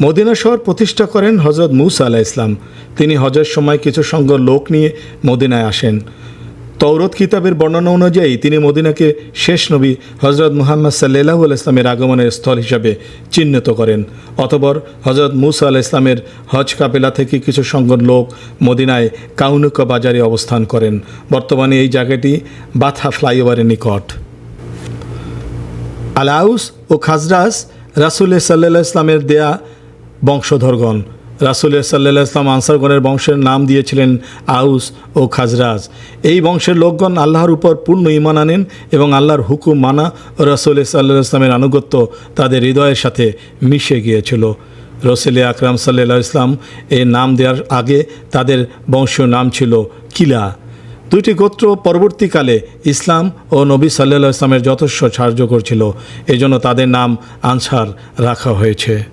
Medina শহর প্রতিষ্ঠা করেন হজরত মুসা আলাইহিস সালাম। তিনি হজের সময় কিছু সংখ্যক লোক নিয়ে মদিনায় আসেন। তৌরত কিতাবের বর্ণনা অনুযায়ী তিনি মদিনাকে শেষ নবী হজরত মুহাম্মদ সাল্লাল্লাহু আলাইহি ওয়াসাল্লামের আগমনের স্থল হিসাবে চিহ্নিত করেন। অতঃপর হজরত মুসা আলাইহিস সালামের হজ কাফেলা থেকে কিছু সংখ্যক লোক মদিনায় কাউনুকা বাজারে অবস্থান করেন। বর্তমানে এই জায়গাটি বাথা ফ্লাইওভারের নিকট। আল আউস ও খাজরাজ রাসূল সাল্লাল্লাহু আলাইহি ওয়াসাল্লামের দেয়া বংশধরগণ। রাসূল সাল্লাল্লাহু আলাইহি ওয়াসাল্লাম আনসারগণের বংশের নাম দিয়েছিলেন আউস ও খাজরাজ। এই বংশের লোকগণ আল্লাহর উপর পূর্ণ ঈমান আনেন এবং আল্লাহর হুকুম মানা ও রাসূল সাল্লাল্লাহু আলাইহি ওয়াসাল্লামের আনুগত্য তাদের হৃদয়ের সাথে মিশে গিয়েছিল। রাসূল আকরাম সাল্লাল্লাহু আলাইহি ওয়াসাল্লাম এই নাম দেওয়ার আগে তাদের বংশীয় নাম ছিল কিলা। দুইটি গোত্র পরবর্তীকালে ইসলাম ও নবী সাল্লাল্লাহু আলাইহি ওয়াসাল্লামের যথেষ্ট সাহায্য করছিল, এজন্য তাদের নাম আনসার রাখা হয়েছে।